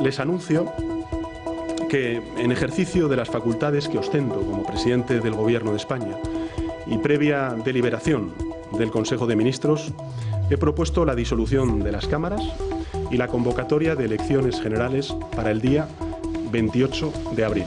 Les anuncio que, en ejercicio de las facultades que ostento como presidente del Gobierno de España y previa deliberación del Consejo de Ministros, he propuesto la disolución de las cámaras y la convocatoria de elecciones generales para el día 28 de abril.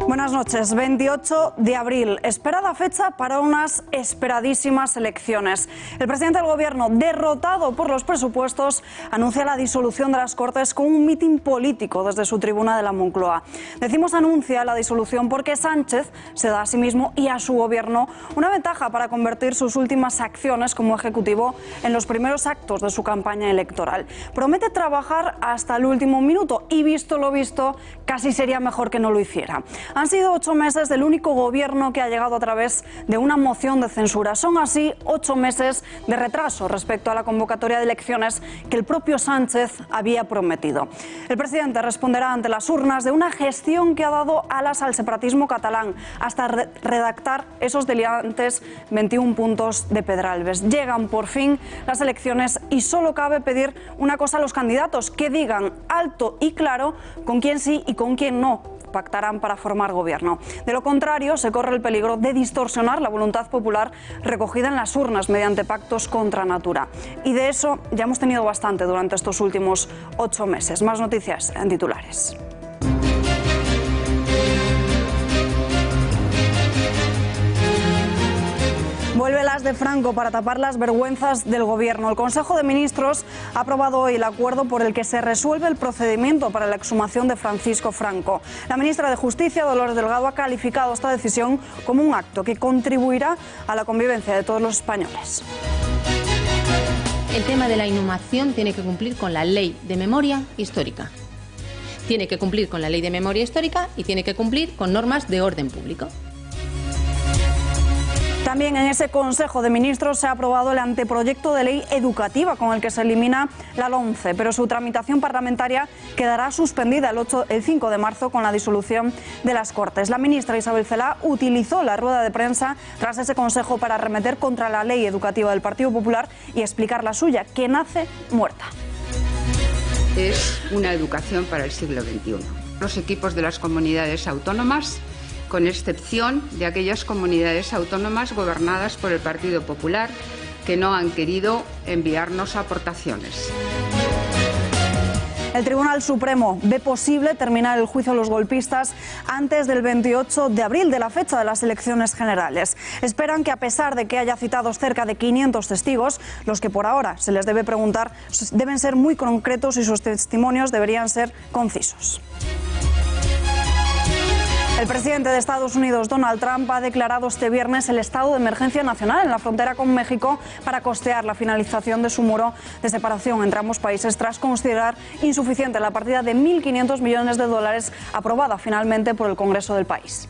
Buenas noches. 28 de abril. Esperada fecha para unas esperadísimas elecciones. El presidente del Gobierno, derrotado por los presupuestos, anuncia la disolución de las Cortes con un mitin político desde su tribuna de la Moncloa. Decimos anuncia la disolución porque Sánchez se da a sí mismo y a su Gobierno una ventaja para convertir sus últimas acciones como Ejecutivo en los primeros actos de su campaña electoral. Promete trabajar hasta el último minuto y, visto lo visto, casi sería mejor que no lo hiciera. Han sido 8 meses del único gobierno que ha llegado a través de una moción de censura. Son así 8 meses de retraso respecto a la convocatoria de elecciones que el propio Sánchez había prometido. El presidente responderá ante las urnas de una gestión que ha dado alas al separatismo catalán hasta redactar esos delirantes 21 puntos de Pedralbes. Llegan por fin las elecciones y solo cabe pedir una cosa a los candidatos: que digan alto y claro con quién sí y con quién no pactarán para formar gobierno. De lo contrario, se corre el peligro de distorsionar la voluntad popular recogida en las urnas mediante pactos contra natura. Y de eso ya hemos tenido bastante durante estos últimos 8 meses. Más noticias en titulares. Vuelve las de Franco para tapar las vergüenzas del Gobierno. El Consejo de Ministros ha aprobado hoy el acuerdo por el que se resuelve el procedimiento para la exhumación de Francisco Franco. La ministra de Justicia, Dolores Delgado, ha calificado esta decisión como un acto que contribuirá a la convivencia de todos los españoles. El tema de la inhumación tiene que cumplir con la ley de memoria histórica. Tiene que cumplir con la ley de memoria histórica y tiene que cumplir con normas de orden público. También en ese Consejo de Ministros se ha aprobado el anteproyecto de ley educativa con el que se elimina la LOMCE, pero su tramitación parlamentaria quedará suspendida el 5 de marzo con la disolución de las Cortes. La ministra Isabel Celaá utilizó la rueda de prensa tras ese Consejo para arremeter contra la ley educativa del Partido Popular y explicar la suya, que nace muerta. Es una educación para el siglo XXI. Los equipos de las comunidades autónomas, con excepción de aquellas comunidades autónomas gobernadas por el Partido Popular, que no han querido enviarnos aportaciones. El Tribunal Supremo ve posible terminar el juicio a los golpistas antes del 28 de abril, de la fecha de las elecciones generales. Esperan que, a pesar de que haya citados cerca de 500 testigos, los que por ahora se les debe preguntar deben ser muy concretos y sus testimonios deberían ser concisos. El presidente de Estados Unidos, Donald Trump, ha declarado este viernes el estado de emergencia nacional en la frontera con México para costear la finalización de su muro de separación entre ambos países, tras considerar insuficiente la partida de 1.500 millones de dólares aprobada finalmente por el Congreso del país.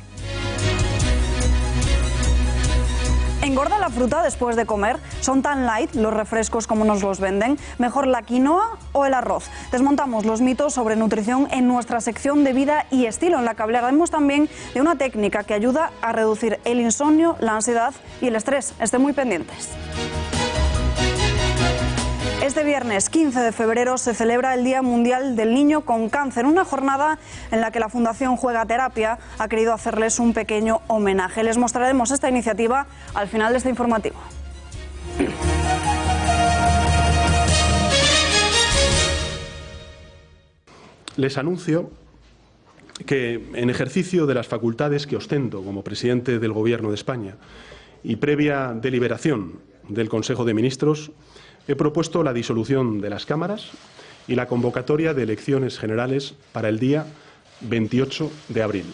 ¿Engorda la fruta después de comer? ¿Son tan light los refrescos como nos los venden? ¿Mejor la quinoa o el arroz? Desmontamos los mitos sobre nutrición en nuestra sección de vida y estilo, en la que hablaremos también de una técnica que ayuda a reducir el insomnio, la ansiedad y el estrés. Estén muy pendientes. Este viernes 15 de febrero se celebra el Día Mundial del Niño con Cáncer, una jornada en la que la Fundación Juega Terapia ha querido hacerles un pequeño homenaje. Les mostraremos esta iniciativa al final de este informativo. Les anuncio que, en ejercicio de las facultades que ostento como presidente del Gobierno de España y previa deliberación del Consejo de Ministros, he propuesto la disolución de las cámaras y la convocatoria de elecciones generales para el día 28 de abril.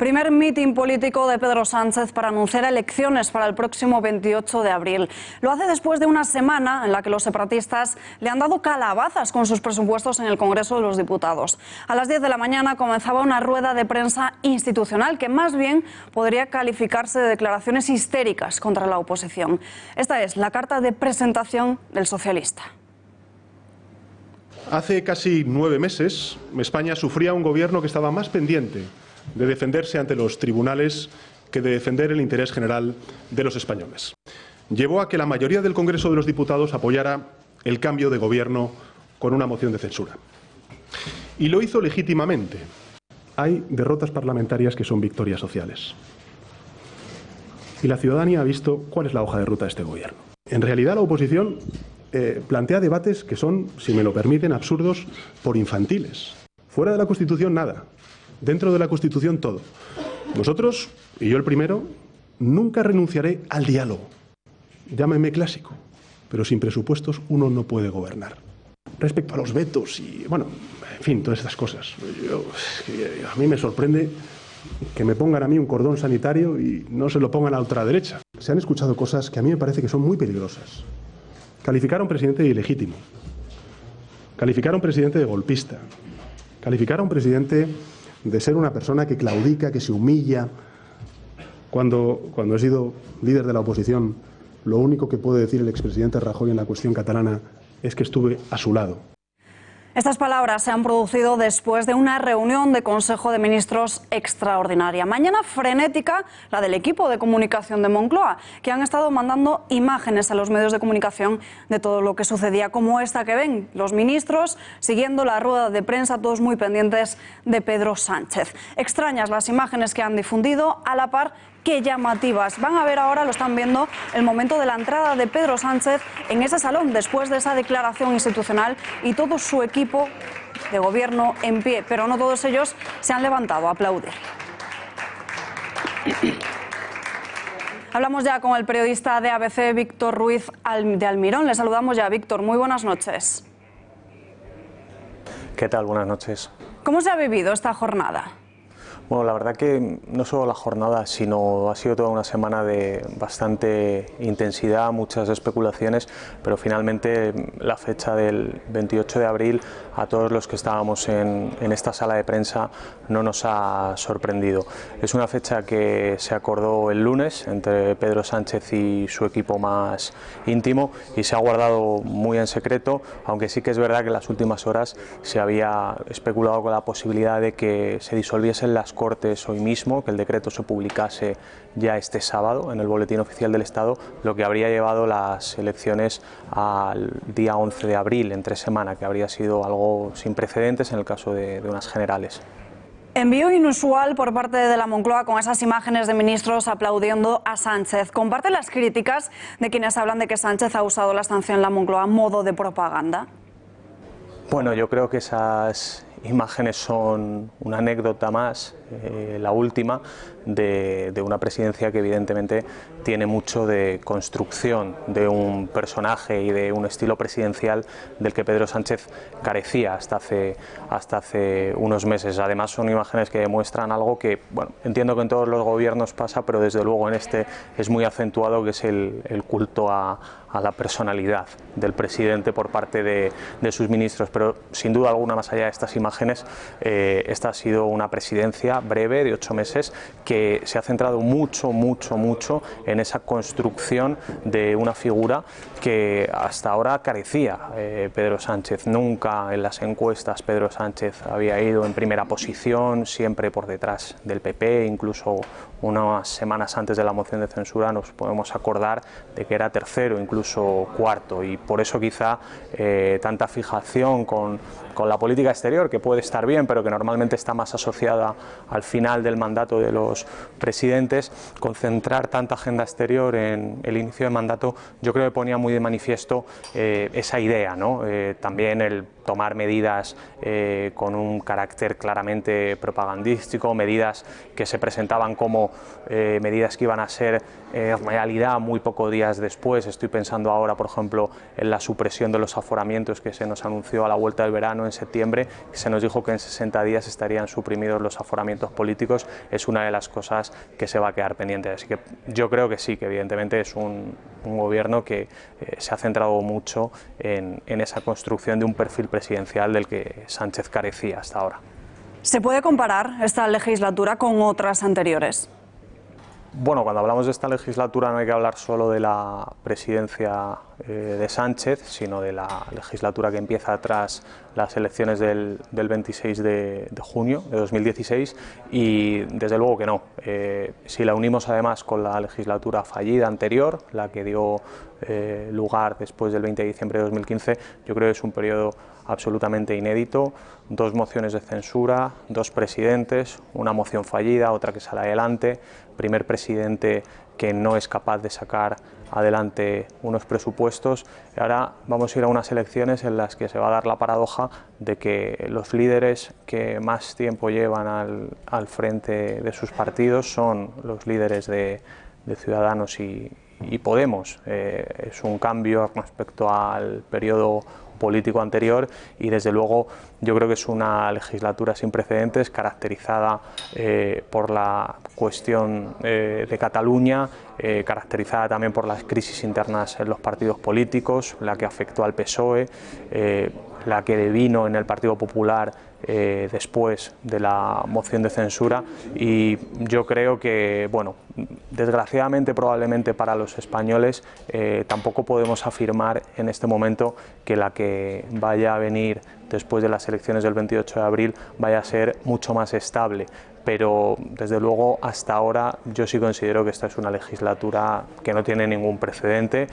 Primer mitin político de Pedro Sánchez para anunciar elecciones para el próximo 28 de abril. Lo hace después de una semana en la que los separatistas le han dado calabazas con sus presupuestos en el Congreso de los Diputados. A las 10 de la mañana comenzaba una rueda de prensa institucional que más bien podría calificarse de declaraciones histéricas contra la oposición. Esta es la carta de presentación del socialista. Hace casi 9 meses, España sufría un gobierno que estaba más pendiente de defenderse ante los tribunales que de defender el interés general de los españoles. Llevó a que la mayoría del Congreso de los Diputados apoyara el cambio de gobierno con una moción de censura. Y lo hizo legítimamente. Hay derrotas parlamentarias que son victorias sociales. Y la ciudadanía ha visto cuál es la hoja de ruta de este gobierno. En realidad, la oposición plantea debates que son, si me lo permiten, absurdos por infantiles. Fuera de la Constitución, nada. Dentro de la Constitución, todo. Nosotros, y yo el primero, nunca renunciaré al diálogo. Llámeme clásico, pero sin presupuestos uno no puede gobernar. Respecto a los vetos y, bueno, en fin, todas estas cosas. A mí me sorprende que me pongan a mí un cordón sanitario y no se lo pongan a la ultraderecha. Se han escuchado cosas que a mí me parece que son muy peligrosas. Calificar a un presidente de ilegítimo. Calificar a un presidente de golpista. Calificar a un presidente de ser una persona que claudica, que se humilla. Cuando he sido líder de la oposición, lo único que puede decir el expresidente Rajoy en la cuestión catalana es que estuve a su lado. Estas palabras se han producido después de una reunión de Consejo de Ministros extraordinaria. Mañana frenética la del equipo de comunicación de Moncloa, que han estado mandando imágenes a los medios de comunicación de todo lo que sucedía, como esta que ven, los ministros siguiendo la rueda de prensa, todos muy pendientes de Pedro Sánchez. Extrañas las imágenes que han difundido, a la par qué llamativas. Van a ver ahora, lo están viendo, el momento de la entrada de Pedro Sánchez en ese salón después de esa declaración institucional y todo su equipo de gobierno en pie, pero no todos ellos se han levantado a aplaudir. Hablamos ya con el periodista de ABC, Víctor Ruiz de Almirón. Le saludamos ya, Víctor. Muy buenas noches. ¿Qué tal? Buenas noches. ¿Cómo se ha vivido esta jornada? Bueno, la verdad que no solo la jornada, sino ha sido toda una semana de bastante intensidad, muchas especulaciones, pero finalmente la fecha del 28 de abril a todos los que estábamos en esta sala de prensa no nos ha sorprendido. Es una fecha que se acordó el lunes entre Pedro Sánchez y su equipo más íntimo y se ha guardado muy en secreto, aunque sí que es verdad que en las últimas horas se había especulado con la posibilidad de que se disolviesen las Cortes hoy mismo, que el decreto se publicase ya este sábado en el Boletín Oficial del Estado, lo que habría llevado las elecciones al día 11 de abril, entre semana, que habría sido algo sin precedentes en el caso de unas generales. Envío inusual por parte de la Moncloa con esas imágenes de ministros aplaudiendo a Sánchez. ¿Comparte las críticas de quienes hablan de que Sánchez ha usado la estancia en la Moncloa a modo de propaganda? Bueno, yo creo que esas imágenes son una anécdota más, la última, de una presidencia que evidentemente tiene mucho de construcción de un personaje y de un estilo presidencial del que Pedro Sánchez carecía hasta hace unos meses. Además son imágenes que demuestran algo que, bueno, entiendo que en todos los gobiernos pasa, pero desde luego en este es muy acentuado, que es el culto a la personalidad del presidente por parte de sus ministros. Pero sin duda alguna, más allá de estas imágenes, esta ha sido una presidencia breve de 8 meses que se ha centrado mucho en esa construcción de una figura que hasta ahora carecía Pedro Sánchez. Nunca en las encuestas Pedro Sánchez había ido en primera posición, siempre por detrás del PP, incluso unas semanas antes de la moción de censura nos podemos acordar de que era tercero, incluso cuarto, y por eso quizá tanta fijación con la política exterior, que puede estar bien, pero que normalmente está más asociada al final del mandato de los presidentes. Concentrar tanta agenda exterior en el inicio del mandato yo creo que ponía muy muy de manifiesto esa idea, ¿no? También el tomar medidas con un carácter claramente propagandístico, medidas que se presentaban como medidas que iban a ser realidad muy pocos días después. Estoy pensando ahora, por ejemplo, en la supresión de los aforamientos que se nos anunció a la vuelta del verano en septiembre, que se nos dijo que en 60 días estarían suprimidos los aforamientos políticos. Es una de las cosas que se va a quedar pendiente. Así que yo creo que sí, que evidentemente es un gobierno que se ha centrado mucho en esa construcción de un perfil presidencial del que Sánchez carecía hasta ahora. ¿Se puede comparar esta legislatura con otras anteriores? Bueno, cuando hablamos de esta legislatura no hay que hablar solo de la presidencia de Sánchez, sino de la legislatura que empieza tras las elecciones del 26 de junio de 2016 y desde luego que no. Si la unimos además con la legislatura fallida anterior, la que dio lugar después del 20 de diciembre de 2015, yo creo que es un periodo absolutamente inédito. 2 mociones de censura, 2 presidentes, una moción fallida, otra que sale adelante, primer presidente que no es capaz de sacar adelante unos presupuestos. Y ahora vamos a ir a unas elecciones en las que se va a dar la paradoja de que los líderes que más tiempo llevan al frente de sus partidos son los líderes de Ciudadanos y Podemos. Es un cambio respecto al periodo político anterior y desde luego yo creo que es una legislatura sin precedentes, caracterizada por la cuestión de Cataluña, caracterizada también por las crisis internas en los partidos políticos, la que afectó al PSOE, la que devino en el Partido Popular después de la moción de censura, y yo creo que, bueno, desgraciadamente probablemente para los españoles tampoco podemos afirmar en este momento que la que vaya a venir después de las elecciones del 28 de abril vaya a ser mucho más estable. Pero desde luego hasta ahora yo sí considero que esta es una legislatura que no tiene ningún precedente,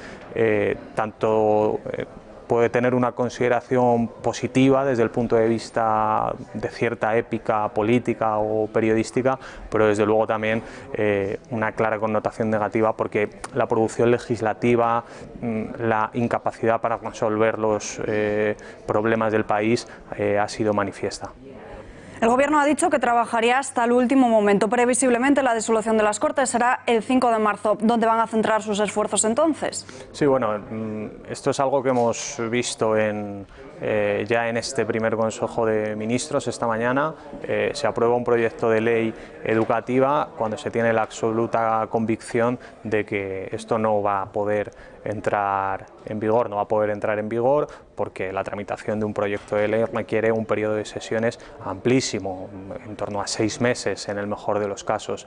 puede tener una consideración positiva desde el punto de vista de cierta épica política o periodística, pero desde luego también una clara connotación negativa, porque la producción legislativa, la incapacidad para resolver los problemas del país ha sido manifiesta. El Gobierno ha dicho que trabajaría hasta el último momento. Previsiblemente la disolución de las Cortes será el 5 de marzo. ¿Dónde van a centrar sus esfuerzos entonces? Sí, bueno, esto es algo que hemos visto ya en este primer Consejo de Ministros esta mañana. Se aprueba un proyecto de ley educativa cuando se tiene la absoluta convicción de que esto no va a poder entrar en vigor, porque la tramitación de un proyecto de ley requiere un periodo de sesiones amplísimo, en torno a 6 meses en el mejor de los casos.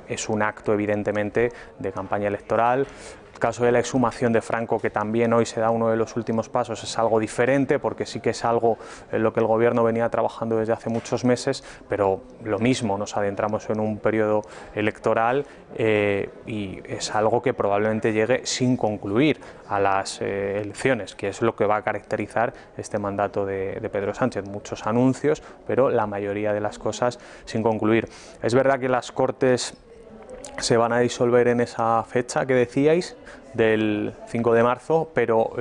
Es un acto evidentemente de campaña electoral. El caso de la exhumación de Franco, que también hoy se da uno de los últimos pasos, es algo diferente, porque sí que es algo en lo que el Gobierno venía trabajando desde hace muchos meses, pero lo mismo, nos adentramos en un periodo electoral y es algo que probablemente llegue sin concluir a las elecciones, que es lo que va a caracterizar este mandato de Pedro Sánchez. Muchos anuncios, pero la mayoría de las cosas sin concluir. Es verdad que las Cortes se van a disolver en esa fecha que decíais, del 5 de marzo, pero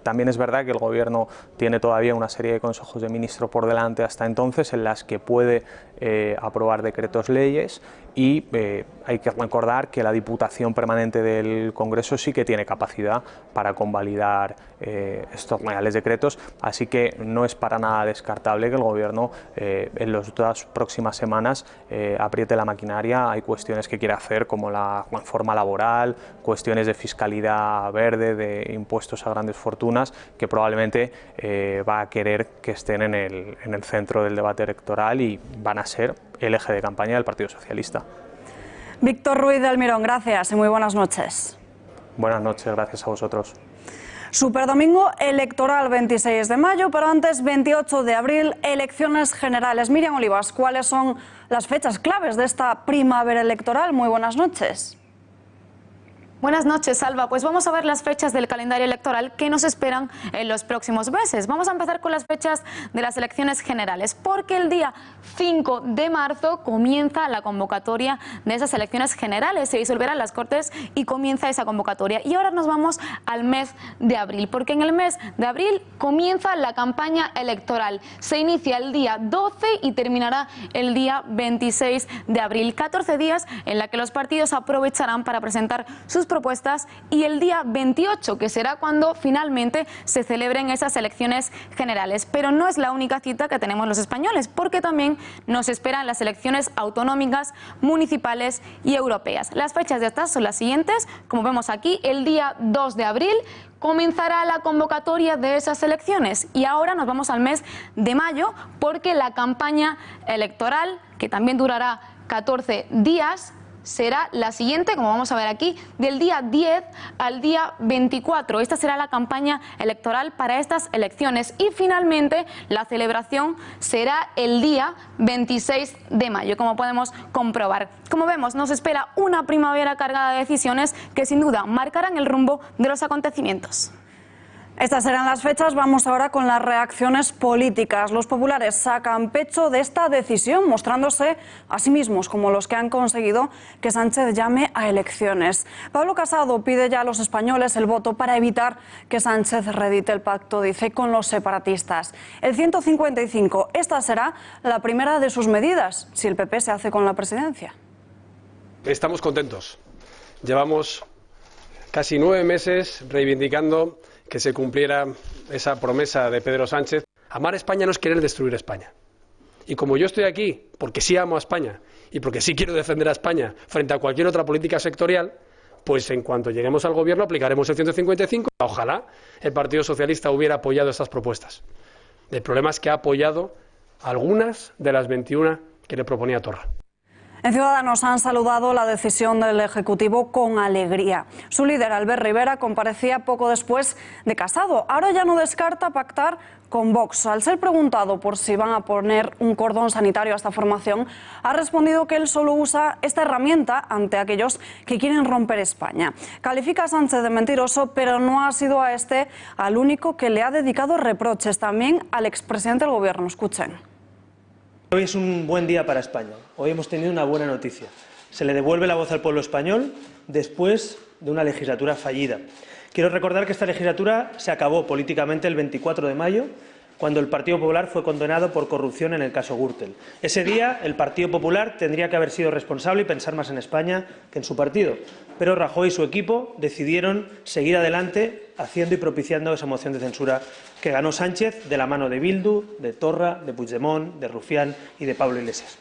también es verdad que el Gobierno tiene todavía una serie de consejos de ministros por delante hasta entonces, en las que puede aprobar decretos leyes, y hay que recordar que la Diputación Permanente del Congreso sí que tiene capacidad para convalidar estos reales decretos, así que no es para nada descartable que el Gobierno en las 2 próximas semanas apriete la maquinaria. Hay cuestiones que quiere hacer, como la reforma laboral, cuestiones de fiscalidad verde, de impuestos a grandes fortunas, que probablemente va a querer que estén en el centro del debate electoral y van a ser el eje de campaña del Partido Socialista. Víctor Ruiz de Almirón, gracias y muy buenas noches. Buenas noches, gracias a vosotros. Superdomingo electoral 26 de mayo, pero antes 28 de abril, elecciones generales. Miriam Olivas, ¿cuáles son las fechas claves de esta primavera electoral? Muy buenas noches. Buenas noches, Alba. Pues vamos a ver las fechas del calendario electoral que nos esperan en los próximos meses. Vamos a empezar con las fechas de las elecciones generales, porque el día 5 de marzo comienza la convocatoria de esas elecciones generales. Se disolverán las Cortes y comienza esa convocatoria. Y ahora nos vamos al mes de abril, porque en el mes de abril comienza la campaña electoral. Se inicia el día 12 y terminará el día 26 de abril. 14 días en la que los partidos aprovecharán para presentar sus propuestas, y el día 28, que será cuando finalmente se celebren esas elecciones generales. Pero no es la única cita que tenemos los españoles, porque también nos esperan las elecciones autonómicas, municipales y europeas. Las fechas de estas son las siguientes. Como vemos aquí, el día 2 de abril comenzará la convocatoria de esas elecciones, y ahora nos vamos al mes de mayo, porque la campaña electoral, que también durará 14 días, será la siguiente, como vamos a ver aquí, del día 10 al día 24. Esta será la campaña electoral para estas elecciones, y finalmente la celebración será el día 26 de mayo, como podemos comprobar. Como vemos, nos espera una primavera cargada de decisiones que sin duda marcarán el rumbo de los acontecimientos. Estas serán las fechas. Vamos ahora con las reacciones políticas. Los populares sacan pecho de esta decisión, mostrándose a sí mismos como los que han conseguido que Sánchez llame a elecciones. Pablo Casado pide ya a los españoles el voto para evitar que Sánchez reedite el pacto, dice, con los separatistas. El 155, esta será la primera de sus medidas, si el PP se hace con la presidencia. Estamos contentos. Llevamos casi 9 meses reivindicando que se cumpliera esa promesa de Pedro Sánchez. Amar a España no es querer destruir España. Y como yo estoy aquí porque sí amo a España y porque sí quiero defender a España frente a cualquier otra política sectorial, pues en cuanto lleguemos al gobierno aplicaremos el 155. Ojalá el Partido Socialista hubiera apoyado estas propuestas. El problema es que ha apoyado algunas de las 21 que le proponía Torra. En Ciudadanos han saludado la decisión del Ejecutivo con alegría. Su líder, Albert Rivera, comparecía poco después de Casado. Ahora ya no descarta pactar con Vox. Al ser preguntado por si van a poner un cordón sanitario a esta formación, ha respondido que él solo usa esta herramienta ante aquellos que quieren romper España. Califica a Sánchez de mentiroso, pero no ha sido a este al único que le ha dedicado reproches. También al expresidente del Gobierno. Escuchen. Hoy es un buen día para España. Hoy hemos tenido una buena noticia. Se le devuelve la voz al pueblo español después de una legislatura fallida. Quiero recordar que esta legislatura se acabó políticamente el 24 de mayo, cuando el Partido Popular fue condenado por corrupción en el caso Gürtel. Ese día el Partido Popular tendría que haber sido responsable y pensar más en España que en su partido. Pero Rajoy y su equipo decidieron seguir adelante haciendo y propiciando esa moción de censura que ganó Sánchez de la mano de Bildu, de Torra, de Puigdemont, de Rufián y de Pablo Iglesias.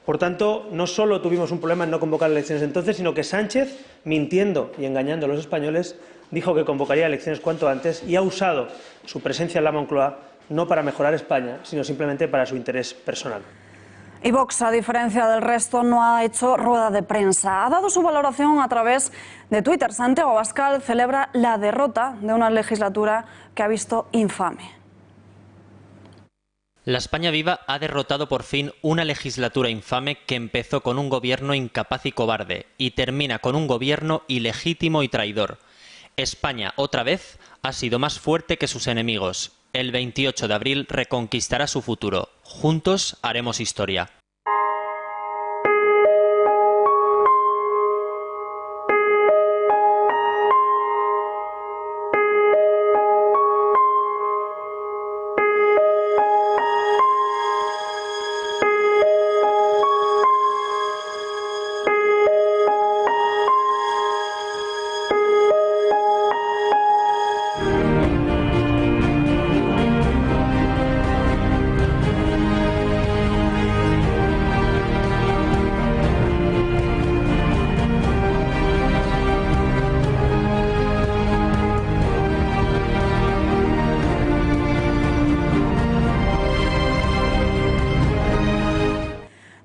Por tanto, no solo tuvimos un problema en no convocar elecciones entonces, sino que Sánchez, mintiendo y engañando a los españoles, dijo que convocaría elecciones cuanto antes y ha usado su presencia en la Moncloa no para mejorar España, sino simplemente para su interés personal. Y Vox, a diferencia del resto, no ha hecho rueda de prensa. Ha dado su valoración a través de Twitter. Santiago Abascal celebra la derrota de una legislatura que ha visto infame. La España Viva ha derrotado por fin una legislatura infame que empezó con un gobierno incapaz y cobarde y termina con un gobierno ilegítimo y traidor. España, otra vez, ha sido más fuerte que sus enemigos. El 28 de abril reconquistará su futuro. Juntos haremos historia.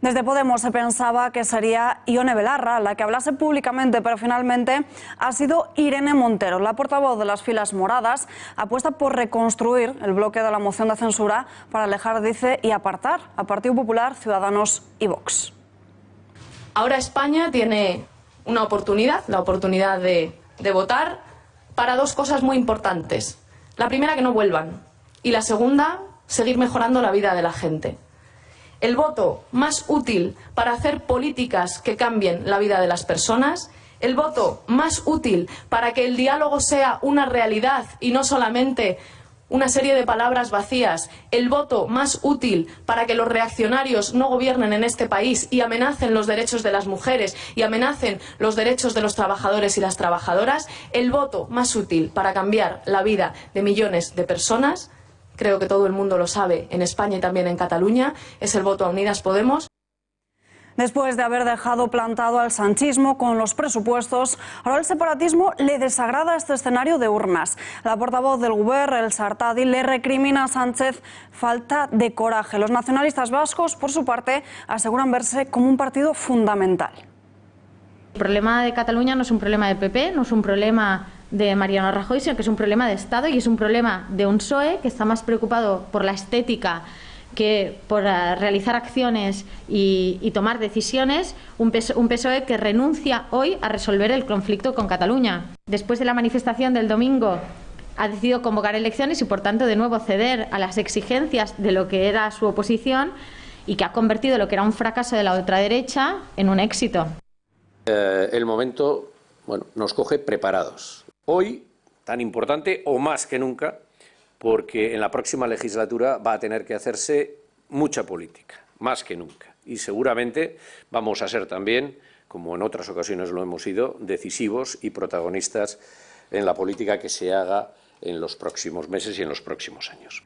Desde Podemos se pensaba que sería Ione Belarra la que hablase públicamente, pero finalmente ha sido Irene Montero. La portavoz de las filas moradas apuesta por reconstruir el bloque de la moción de censura para alejar, dice, y apartar a Partido Popular, Ciudadanos y Vox. Ahora España tiene una oportunidad, la oportunidad de de votar para dos cosas muy importantes. La primera, que no vuelvan, y la segunda, seguir mejorando la vida de la gente. El voto más útil para hacer políticas que cambien la vida de las personas, el voto más útil para que el diálogo sea una realidad y no solamente una serie de palabras vacías, el voto más útil para que los reaccionarios no gobiernen en este país y amenacen los derechos de las mujeres y amenacen los derechos de los trabajadores y las trabajadoras, el voto más útil para cambiar la vida de millones de personas, creo que todo el mundo lo sabe en España y también en Cataluña, es el voto a Unidas Podemos. Después de haber dejado plantado al sanchismo con los presupuestos, ahora el separatismo le desagrada este escenario de urnas. La portavoz del Govern, Elsa Artadi, le recrimina a Sánchez falta de coraje. Los nacionalistas vascos, por su parte, aseguran verse como un partido fundamental. El problema de Cataluña no es un problema del PP, no es un problema de Mariano Rajoy, sino que es un problema de Estado y es un problema de un PSOE que está más preocupado por la estética que por realizar acciones y tomar decisiones, un PSOE que renuncia hoy a resolver el conflicto con Cataluña. Después de la manifestación del domingo ha decidido convocar elecciones y por tanto de nuevo ceder a las exigencias de lo que era su oposición y que ha convertido lo que era un fracaso de la ultraderecha en un éxito. El momento, bueno, nos coge preparados. Hoy, tan importante o más que nunca, porque en la próxima legislatura va a tener que hacerse mucha política, más que nunca. Y seguramente vamos a ser también, como en otras ocasiones lo hemos sido, decisivos y protagonistas en la política que se haga en los próximos meses y en los próximos años.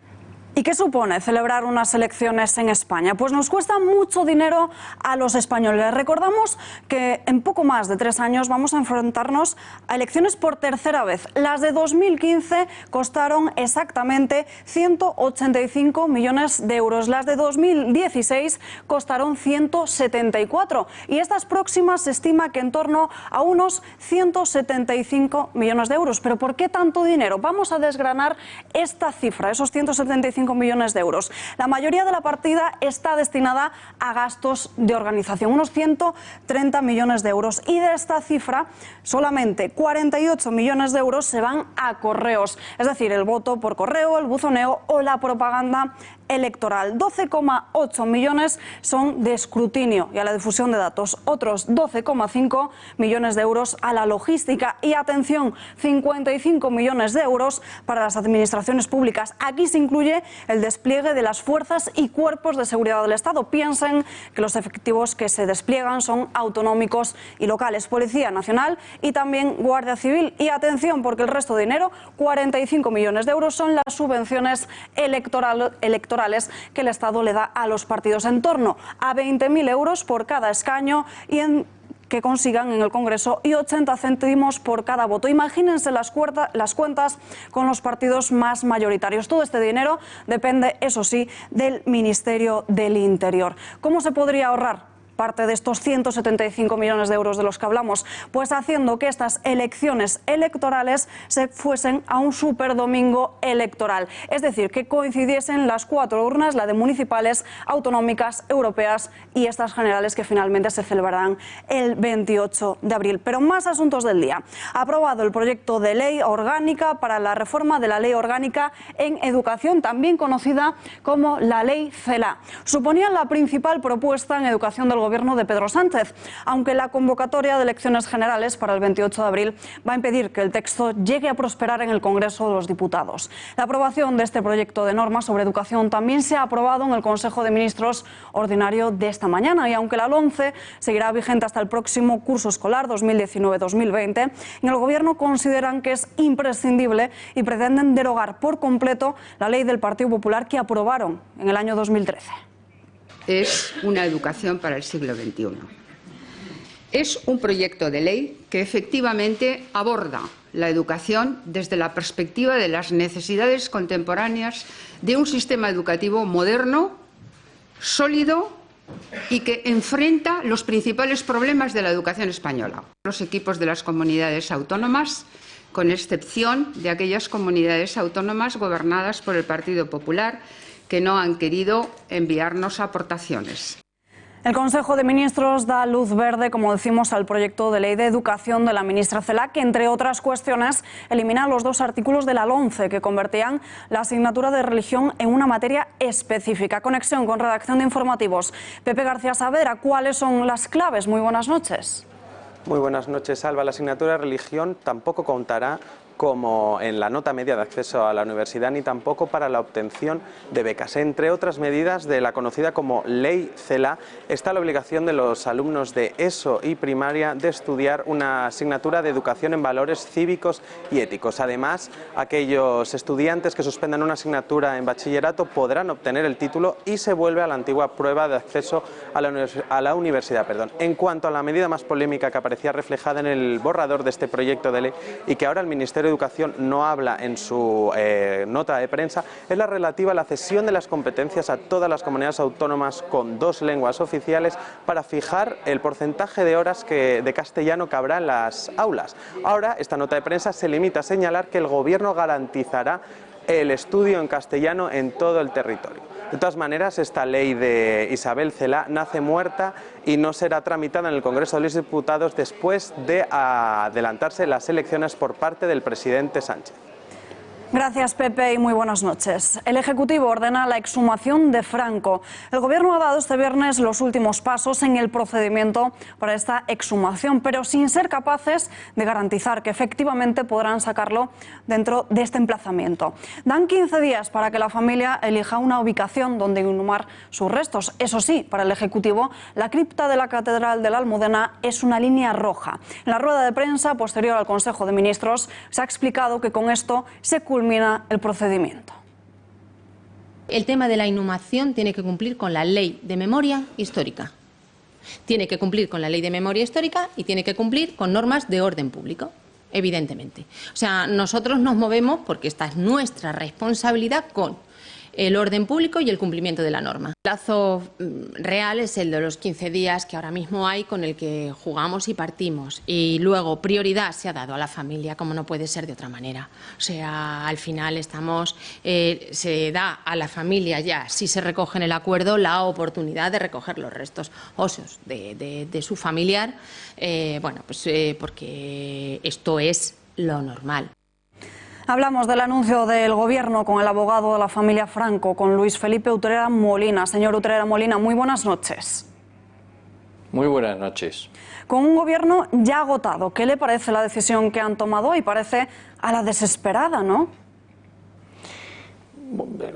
¿Y qué supone celebrar unas elecciones en España? Pues nos cuesta mucho dinero a los españoles. Recordamos que en poco más de 3 años vamos a enfrentarnos a elecciones por tercera vez. Las de 2015 costaron exactamente 185 millones de euros. Las de 2016 costaron 174. Y estas próximas se estima que en torno a unos 175 millones de euros. ¿Pero por qué tanto dinero? Vamos a desgranar esta cifra, esos 175 millones de euros. La mayoría de la partida está destinada a gastos de organización, unos 130 millones de euros. Y de esta cifra, solamente 48 millones de euros se van a correos, es decir, el voto por correo, el buzoneo o la propaganda electoral. 12,8 millones son de escrutinio y a la difusión de datos. Otros 12,5 millones de euros a la logística. Y atención, 55 millones de euros para las administraciones públicas. Aquí se incluye el despliegue de las fuerzas y cuerpos de seguridad del Estado. Piensen que los efectivos que se despliegan son autonómicos y locales, Policía Nacional y también Guardia Civil. Y atención, porque el resto de dinero, 45 millones de euros, son las subvenciones electorales que el Estado le da a los partidos, en torno a 20.000 euros por cada escaño y que consigan en el Congreso y 80 céntimos por cada voto. Imagínense las cuentas con los partidos más mayoritarios. Todo este dinero depende, eso sí, del Ministerio del Interior. ¿Cómo se podría ahorrar parte de estos 175 millones de euros de los que hablamos? Pues haciendo que estas elecciones electorales se fuesen a un superdomingo electoral. Es decir, que coincidiesen las 4 urnas, la de municipales, autonómicas, europeas y estas generales que finalmente se celebrarán el 28 de abril. Pero más asuntos del día. Ha aprobado el proyecto de ley orgánica para la reforma de la Ley Orgánica en Educación, también conocida como la Ley CELA. Suponía la principal propuesta en educación del Gobierno de Pedro Sánchez, aunque la convocatoria de elecciones generales para el 28 de abril va a impedir que el texto llegue a prosperar en el Congreso de los Diputados. La aprobación de este proyecto de norma sobre educación también se ha aprobado en el Consejo de Ministros ordinario de esta mañana, y aunque la LOMCE seguirá vigente hasta el próximo curso escolar 2019-2020, en el Gobierno consideran que es imprescindible y pretenden derogar por completo la ley del Partido Popular que aprobaron en el año 2013. Es una educación para el siglo XXI. Es un proyecto de ley que efectivamente aborda la educación desde la perspectiva de las necesidades contemporáneas de un sistema educativo moderno, sólido y que enfrenta los principales problemas de la educación española. Los equipos de las comunidades autónomas, con excepción de aquellas comunidades autónomas gobernadas por el Partido Popular, que no han querido enviarnos aportaciones. El Consejo de Ministros da luz verde, como decimos, al proyecto de ley de educación de la ministra Celaá, que, entre otras cuestiones, elimina los 2 artículos de la LOMCE que convertían la asignatura de religión en una materia específica. Conexión con redacción de informativos. Pepe García Saavedra, ¿cuáles son las claves? Muy buenas noches. Muy buenas noches, Alba. La asignatura de religión tampoco contará como en la nota media de acceso a la universidad, ni tampoco para la obtención de becas. Entre otras medidas de la conocida como Ley Celaá está la obligación de los alumnos de ESO y primaria de estudiar una asignatura de educación en valores cívicos y éticos. Además, aquellos estudiantes que suspendan una asignatura en bachillerato podrán obtener el título y se vuelve a la antigua prueba de acceso a la universidad. En cuanto a la medida más polémica que aparecía reflejada en el borrador de este proyecto de ley y que ahora el Ministerio de Educación no habla en su nota de prensa, es la relativa a la cesión de las competencias a todas las comunidades autónomas con 2 lenguas oficiales para fijar el porcentaje de horas de castellano que habrá en las aulas. Ahora, esta nota de prensa se limita a señalar que el Gobierno garantizará el estudio en castellano en todo el territorio. De todas maneras, esta ley de Isabel Celaá nace muerta y no será tramitada en el Congreso de los Diputados después de adelantarse las elecciones por parte del presidente Sánchez. Gracias, Pepe, y muy buenas noches. El Ejecutivo ordena la exhumación de Franco. El Gobierno ha dado este viernes los últimos pasos en el procedimiento para esta exhumación, pero sin ser capaces de garantizar que efectivamente podrán sacarlo dentro de este emplazamiento. Dan 15 días para que la familia elija una ubicación donde inhumar sus restos. Eso sí, para el Ejecutivo, la cripta de la Catedral de la Almudena es una línea roja. En la rueda de prensa posterior al Consejo de Ministros se ha explicado que con esto se culmina el procedimiento. El tema de la inhumación tiene que cumplir con la ley de memoria histórica. Tiene que cumplir con la ley de memoria histórica y tiene que cumplir con normas de orden público, evidentemente. O sea, nosotros nos movemos porque esta es nuestra responsabilidad con el orden público y el cumplimiento de la norma. El plazo real es el de los 15 días que ahora mismo hay, con el que jugamos y partimos. Y luego prioridad se ha dado a la familia, como no puede ser de otra manera. O sea, al final se da a la familia ya, si se recoge en el acuerdo, la oportunidad de recoger los restos óseos de su familiar, porque esto es lo normal. Hablamos del anuncio del Gobierno con el abogado de la familia Franco, con Luis Felipe Utrera Molina. Señor Utrera Molina, muy buenas noches. Muy buenas noches. Con un Gobierno ya agotado, ¿qué le parece la decisión que han tomado hoy? Parece a la desesperada, ¿no?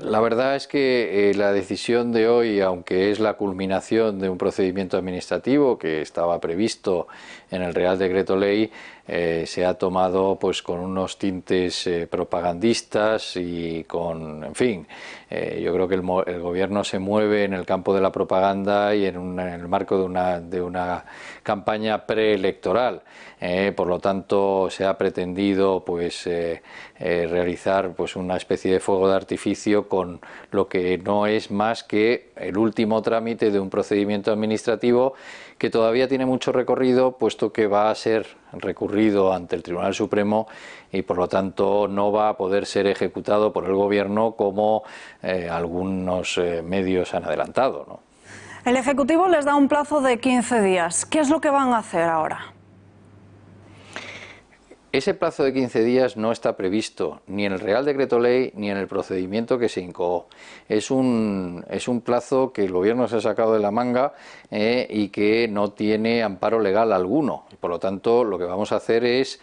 La verdad es que la decisión de hoy, aunque es la culminación de un procedimiento administrativo que estaba previsto en el Real Decreto Ley, se ha tomado pues con unos tintes propagandistas y con, en fin, yo creo que el Gobierno se mueve en el campo de la propaganda y en el marco de una campaña preelectoral. Por lo tanto, se ha pretendido pues realizar pues una especie de fuego de artificio con lo que no es más que el último trámite de un procedimiento administrativo que todavía tiene mucho recorrido, puesto que va a ser recurrido ante el Tribunal Supremo y por lo tanto no va a poder ser ejecutado por el Gobierno como algunos medios han adelantado, ¿no? El Ejecutivo les da un plazo de 15 días. ¿Qué es lo que van a hacer ahora? Ese plazo de 15 días no está previsto ni en el Real Decreto Ley ni en el procedimiento que se incoó. Es un plazo que el Gobierno se ha sacado de la manga y que no tiene amparo legal alguno. Por lo tanto, lo que vamos a hacer es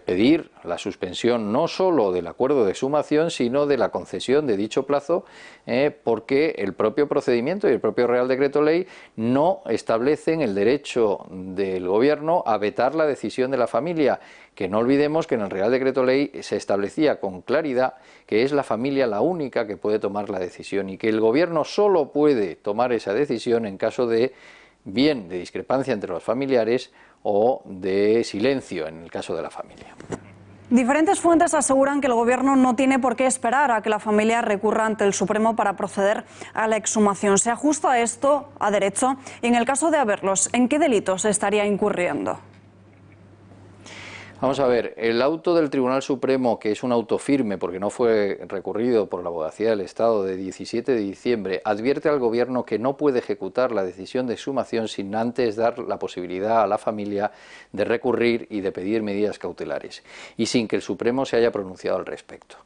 pedir la suspensión no solo del acuerdo de exhumación, sino de la concesión de dicho plazo, porque el propio procedimiento y el propio Real Decreto Ley no establecen el derecho del Gobierno a vetar la decisión de la familia, que no olvidemos que en el Real Decreto Ley se establecía con claridad que es la familia la única que puede tomar la decisión y que el Gobierno solo puede tomar esa decisión en caso de bien de discrepancia entre los familiares o de silencio en el caso de la familia. Diferentes fuentes aseguran que el Gobierno no tiene por qué esperar a que la familia recurra ante el Supremo para proceder a la exhumación. ¿Se ajusta esto a derecho? Y en el caso de haberlos, ¿en qué delitos estaría incurriendo? Vamos a ver, el auto del Tribunal Supremo, que es un auto firme porque no fue recurrido por la Abogacía del Estado de 17 de diciembre, advierte al Gobierno que no puede ejecutar la decisión de exhumación sin antes dar la posibilidad a la familia de recurrir y de pedir medidas cautelares, y sin que el Supremo se haya pronunciado al respecto.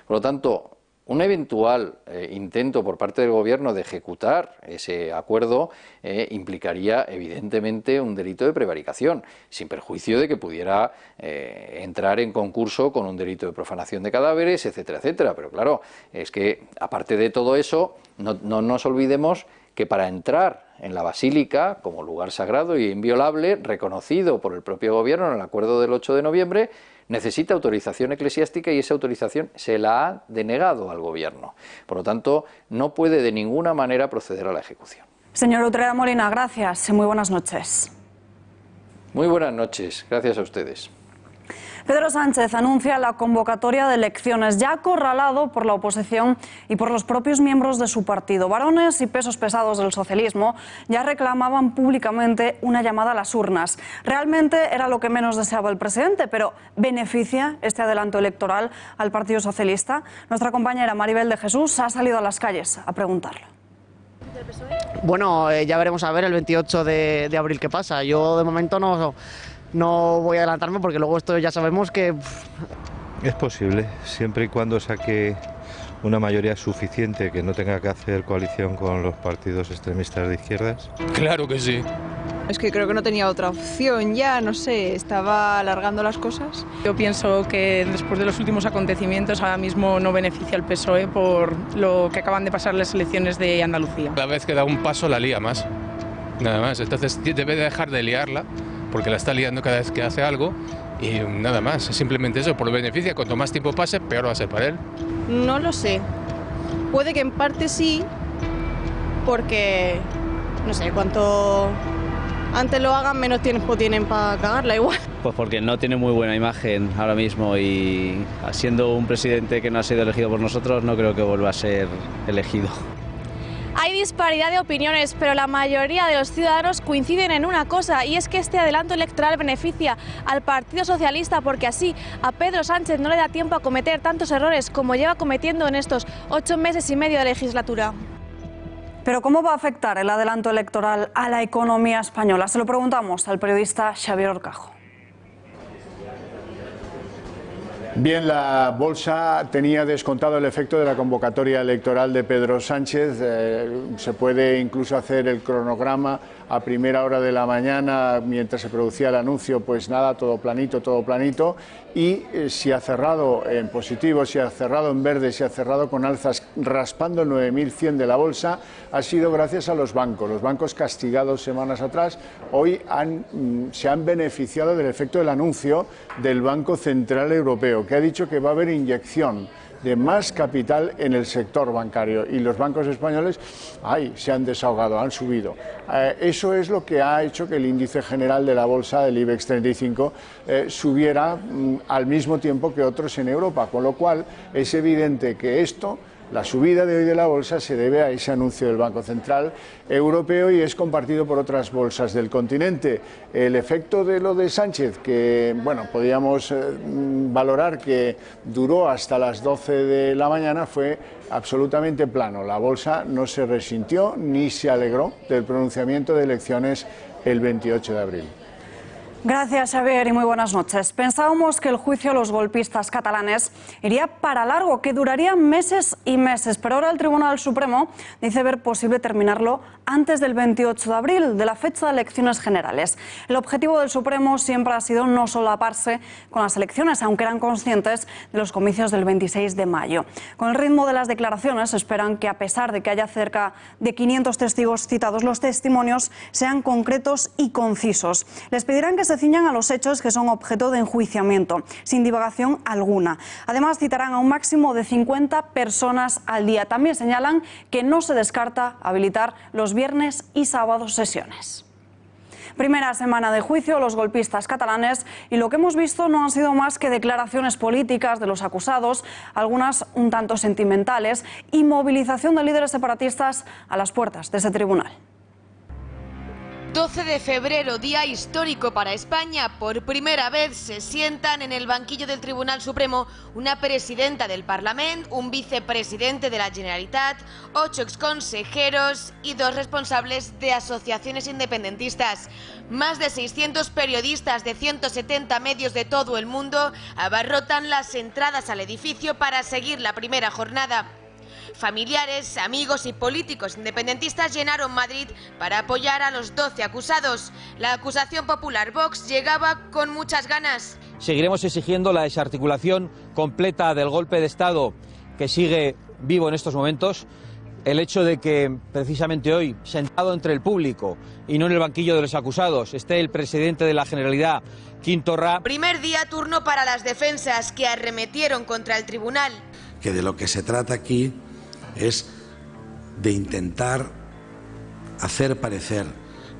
Por lo tanto, un eventual intento por parte del Gobierno de ejecutar ese acuerdo implicaría evidentemente un delito de prevaricación, sin perjuicio de que pudiera entrar en concurso con un delito de profanación de cadáveres, etcétera, etcétera. Pero claro, es que aparte de todo eso, no nos olvidemos que para entrar en la Basílica como lugar sagrado y inviolable, reconocido por el propio Gobierno en el acuerdo del 8 de noviembre, necesita autorización eclesiástica y esa autorización se la ha denegado al Gobierno. Por lo tanto, no puede de ninguna manera proceder a la ejecución. Señor Utrera Molina, gracias y muy buenas noches. Muy buenas noches, gracias a ustedes. Pedro Sánchez anuncia la convocatoria de elecciones, ya acorralado por la oposición y por los propios miembros de su partido. Varones y pesos pesados del socialismo ya reclamaban públicamente una llamada a las urnas. Realmente era lo que menos deseaba el presidente, pero ¿beneficia este adelanto electoral al Partido Socialista? Nuestra compañera Maribel de Jesús ha salido a las calles a preguntarlo. Bueno, ya veremos a ver el 28 de abril qué pasa. Yo de momento no voy a adelantarme porque luego esto ya sabemos que... Es posible, siempre y cuando saque una mayoría suficiente que no tenga que hacer coalición con los partidos extremistas de izquierdas. Claro que sí. Es que creo que no tenía otra opción ya, no sé, estaba alargando las cosas. Yo pienso que después de los últimos acontecimientos ahora mismo no beneficia al PSOE por lo que acaban de pasar las elecciones de Andalucía. Cada vez que da un paso la lía más, nada más. Entonces debe dejar de liarla, porque la está liando cada vez que hace algo y nada más, es simplemente eso, por lo beneficia, cuanto más tiempo pase, peor va a ser para él. No lo sé, puede que en parte sí, porque, no sé, cuanto antes lo hagan, menos tiempo tienen para cagarla igual. Pues porque no tiene muy buena imagen ahora mismo y siendo un presidente que no ha sido elegido por nosotros, no creo que vuelva a ser elegido. Hay disparidad de opiniones, pero la mayoría de los ciudadanos coinciden en una cosa, y es que este adelanto electoral beneficia al Partido Socialista porque así a Pedro Sánchez no le da tiempo a cometer tantos errores como lleva cometiendo en estos 8 meses y medio de legislatura. Pero ¿cómo va a afectar el adelanto electoral a la economía española? Se lo preguntamos al periodista Xavier Orcajo. Bien, la bolsa tenía descontado el efecto de la convocatoria electoral de Pedro Sánchez. Se puede incluso hacer el cronograma a primera hora de la mañana, mientras se producía el anuncio, pues nada, todo planito. Y si ha cerrado en positivo, si ha cerrado en verde, si ha cerrado con alzas raspando el 9.100 de la bolsa, ha sido gracias a los bancos. Los bancos castigados semanas atrás, hoy se han beneficiado del efecto del anuncio del Banco Central Europeo, que ha dicho que va a haber inyección de más capital en el sector bancario, y los bancos españoles se han desahogado, han subido. Eso es lo que ha hecho que el índice general de la bolsa del IBEX 35 subiera al mismo tiempo que otros en Europa, con lo cual es evidente que la subida de hoy de la bolsa se debe a ese anuncio del Banco Central Europeo y es compartido por otras bolsas del continente. El efecto de lo de Sánchez, que podíamos valorar que duró hasta las 12 de la mañana, fue absolutamente plano. La bolsa no se resintió ni se alegró del pronunciamiento de elecciones el 28 de abril. Gracias, Xavier, y muy buenas noches. Pensábamos que el juicio a los golpistas catalanes iría para largo, que duraría meses y meses, pero ahora el Tribunal Supremo dice ver posible terminarlo antes del 28 de abril, de la fecha de elecciones generales. El objetivo del Supremo siempre ha sido no solaparse con las elecciones, aunque eran conscientes de los comicios del 26 de mayo. Con el ritmo de las declaraciones, esperan que, a pesar de que haya cerca de 500 testigos citados, los testimonios sean concretos y concisos. Les pedirán que se ciñan a los hechos que son objeto de enjuiciamiento, sin divagación alguna. Además, citarán a un máximo de 50 personas al día. También señalan que no se descarta habilitar los viernes y sábados sesiones. Primera semana de juicio a los golpistas catalanes, y lo que hemos visto no han sido más que declaraciones políticas de los acusados, algunas un tanto sentimentales, y movilización de líderes separatistas a las puertas de ese tribunal. 12 de febrero, día histórico para España. Por primera vez se sientan en el banquillo del Tribunal Supremo una presidenta del Parlamento, un vicepresidente de la Generalitat, 8 exconsejeros y 2 responsables de asociaciones independentistas. Más de 600 periodistas de 170 medios de todo el mundo abarrotan las entradas al edificio para seguir la primera jornada. Familiares, amigos y políticos independentistas llenaron Madrid para apoyar a los 12 acusados. La acusación popular Vox llegaba con muchas ganas. Seguiremos exigiendo la desarticulación completa del golpe de Estado que sigue vivo en estos momentos. El hecho de que precisamente hoy, sentado entre el público y no en el banquillo de los acusados, esté el presidente de la Generalidad, Quim Torra. Primer día turno para las defensas que arremetieron contra el tribunal. Que de lo que se trata aquí es de intentar hacer parecer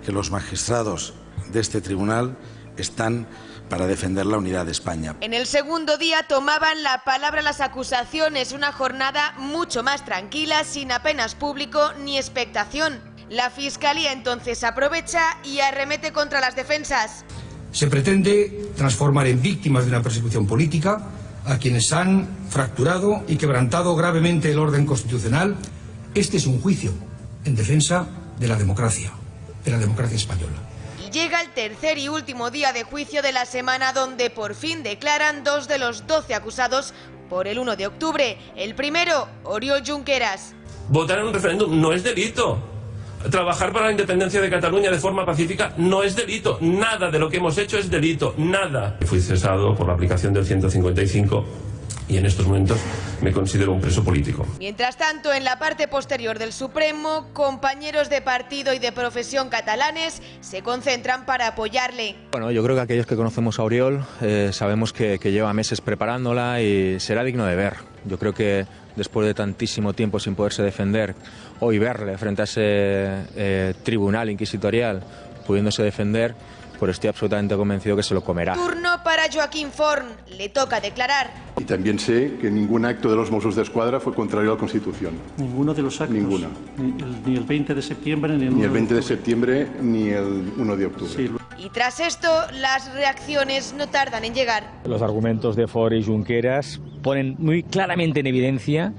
que los magistrados de este tribunal están para defender la unidad de España. En el segundo día tomaban la palabra las acusaciones, una jornada mucho más tranquila, sin apenas público ni expectación. La Fiscalía entonces aprovecha y arremete contra las defensas. Se pretende transformar en víctimas de una persecución política a quienes han fracturado y quebrantado gravemente el orden constitucional. Este es un juicio en defensa de la democracia española. Y llega el tercer y último día de juicio de la semana, donde por fin declaran 2 de los 12 acusados por el 1 de octubre. El primero, Oriol Junqueras. Votar en un referéndum no es delito. Trabajar para la independencia de Cataluña de forma pacífica no es delito. Nada de lo que hemos hecho es delito. Nada. Fui cesado por la aplicación del 155 y en estos momentos me considero un preso político. Mientras tanto, en la parte posterior del Supremo, compañeros de partido y de profesión catalanes se concentran para apoyarle. Bueno, yo creo que aquellos que conocemos a Oriol sabemos que lleva meses preparándola y será digno de ver. Yo creo que después de tantísimo tiempo sin poderse defender, hoy verle frente a ese tribunal inquisitorial pudiéndose defender, pues estoy absolutamente convencido que se lo comerá. Turno para Joaquín Forn, le toca declarar. Y también sé que ningún acto de los Mossos d'Esquadra fue contrario a la Constitución. Ninguno de los actos. Ninguna. Ni el 20 de septiembre ni el 1 Ni el 20 de septiembre ni el 1 de octubre. Sí. Y tras esto, las reacciones no tardan en llegar. Los argumentos de Forn y Junqueras ponen muy claramente en evidencia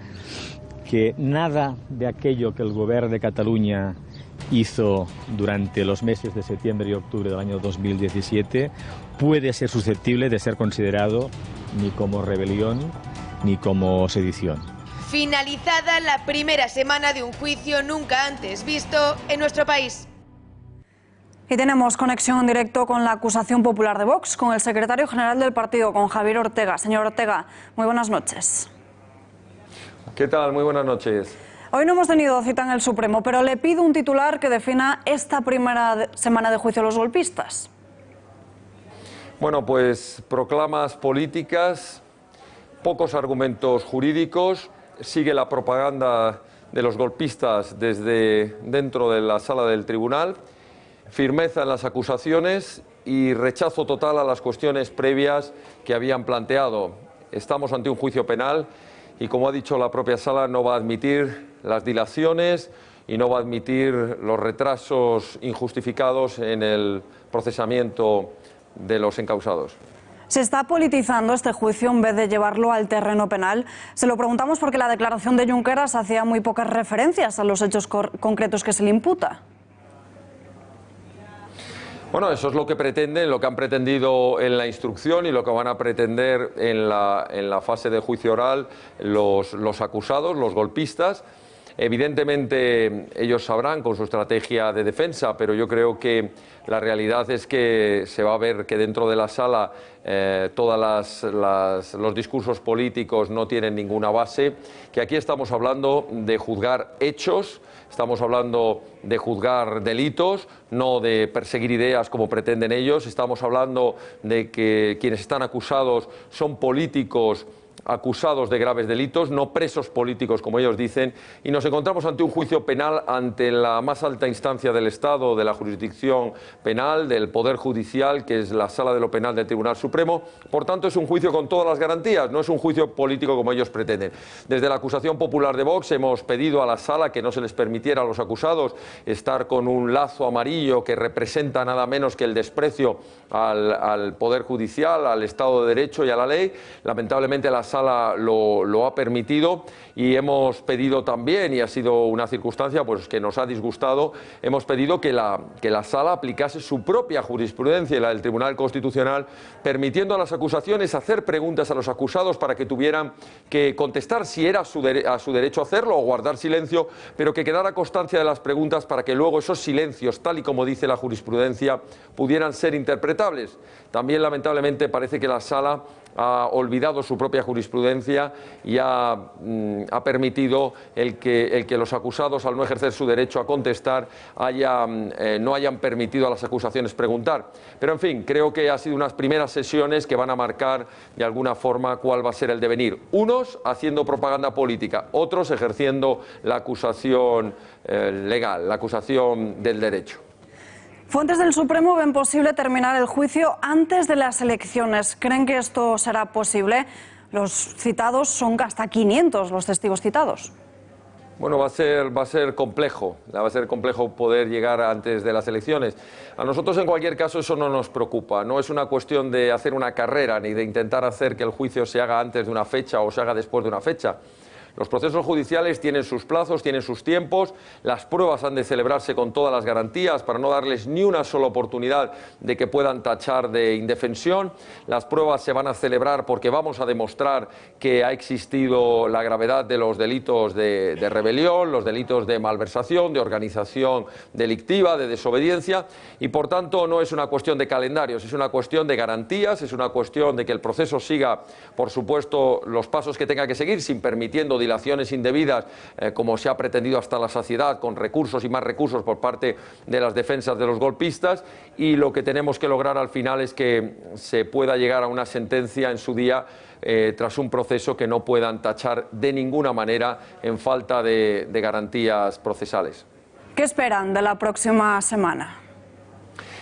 que nada de aquello que el Gobierno de Cataluña hizo durante los meses de septiembre y octubre del año 2017 puede ser susceptible de ser considerado ni como rebelión ni como sedición. Finalizada la primera semana de un juicio nunca antes visto en nuestro país. Y tenemos conexión en directo con la acusación popular de Vox, con el secretario general del partido, con Javier Ortega. Señor Ortega, muy buenas noches. ¿Qué tal? Muy buenas noches. Hoy no hemos tenido cita en el Supremo, pero le pido un titular que defina esta primera semana de juicio a los golpistas. Bueno, pues proclamas políticas, pocos argumentos jurídicos, sigue la propaganda de los golpistas desde dentro de la sala del tribunal, firmeza en las acusaciones y rechazo total a las cuestiones previas que habían planteado. Estamos ante un juicio penal y, como ha dicho la propia sala, no va a admitir las dilaciones y no va a admitir los retrasos injustificados en el procesamiento de los encausados. ¿Se está politizando este juicio en vez de llevarlo al terreno penal? Se lo preguntamos porque la declaración de Junqueras hacía muy pocas referencias a los hechos concretos que se le imputa. Bueno, eso es lo que pretenden, lo que han pretendido en la instrucción y lo que van a pretender en la fase de juicio oral los acusados, los golpistas. Evidentemente ellos sabrán con su estrategia de defensa, pero yo creo que la realidad es que se va a ver que dentro de la sala todos los discursos políticos no tienen ninguna base, que aquí estamos hablando de juzgar hechos, estamos hablando de juzgar delitos, no de perseguir ideas como pretenden ellos, estamos hablando de que quienes están acusados son políticos acusados de graves delitos, no presos políticos como ellos dicen, y nos encontramos ante un juicio penal ante la más alta instancia del Estado, de la jurisdicción penal, del Poder Judicial, que es la Sala de lo Penal del Tribunal Supremo. Por tanto, es un juicio con todas las garantías, no es un juicio político como ellos pretenden. Desde la acusación popular de Vox hemos pedido a la Sala que no se les permitiera a los acusados estar con un lazo amarillo que representa nada menos que el desprecio al Poder Judicial, al Estado de Derecho y a la ley. Lamentablemente la Sala lo ha permitido y hemos pedido también, y ha sido una circunstancia pues que nos ha disgustado, hemos pedido que la Sala aplicase su propia jurisprudencia y la del Tribunal Constitucional, permitiendo a las acusaciones hacer preguntas a los acusados para que tuvieran que contestar si era a su derecho hacerlo o guardar silencio, pero que quedara constancia de las preguntas para que luego esos silencios, tal y como dice la jurisprudencia, pudieran ser interpretables. También, lamentablemente, parece que la Sala ha olvidado su propia jurisprudencia y ha permitido el que los acusados, al no ejercer su derecho a contestar, no hayan permitido a las acusaciones preguntar. Pero, en fin, creo que ha sido unas primeras sesiones que van a marcar de alguna forma cuál va a ser el devenir. Unos haciendo propaganda política, otros ejerciendo la acusación legal, la acusación del derecho. Fuentes del Supremo ven posible terminar el juicio antes de las elecciones. ¿Creen que esto será posible? Los citados son hasta 500 los testigos citados. Bueno, va a ser complejo poder llegar antes de las elecciones. A nosotros, en cualquier caso, eso no nos preocupa. No es una cuestión de hacer una carrera ni de intentar hacer que el juicio se haga antes de una fecha o se haga después de una fecha. Los procesos judiciales tienen sus plazos, tienen sus tiempos, las pruebas han de celebrarse con todas las garantías para no darles ni una sola oportunidad de que puedan tachar de indefensión. Las pruebas se van a celebrar porque vamos a demostrar que ha existido la gravedad de los delitos de rebelión, los delitos de malversación, de organización delictiva, de desobediencia, y por tanto no es una cuestión de calendarios, es una cuestión de garantías, es una cuestión de que el proceso siga, por supuesto, los pasos que tenga que seguir, sin permitiendo dilaciones indebidas, como se ha pretendido hasta la saciedad, con recursos y más recursos por parte de las defensas de los golpistas, y lo que tenemos que lograr al final es que se pueda llegar a una sentencia en su día tras un proceso que no puedan tachar de ninguna manera en falta de garantías procesales. ¿Qué esperan de la próxima semana?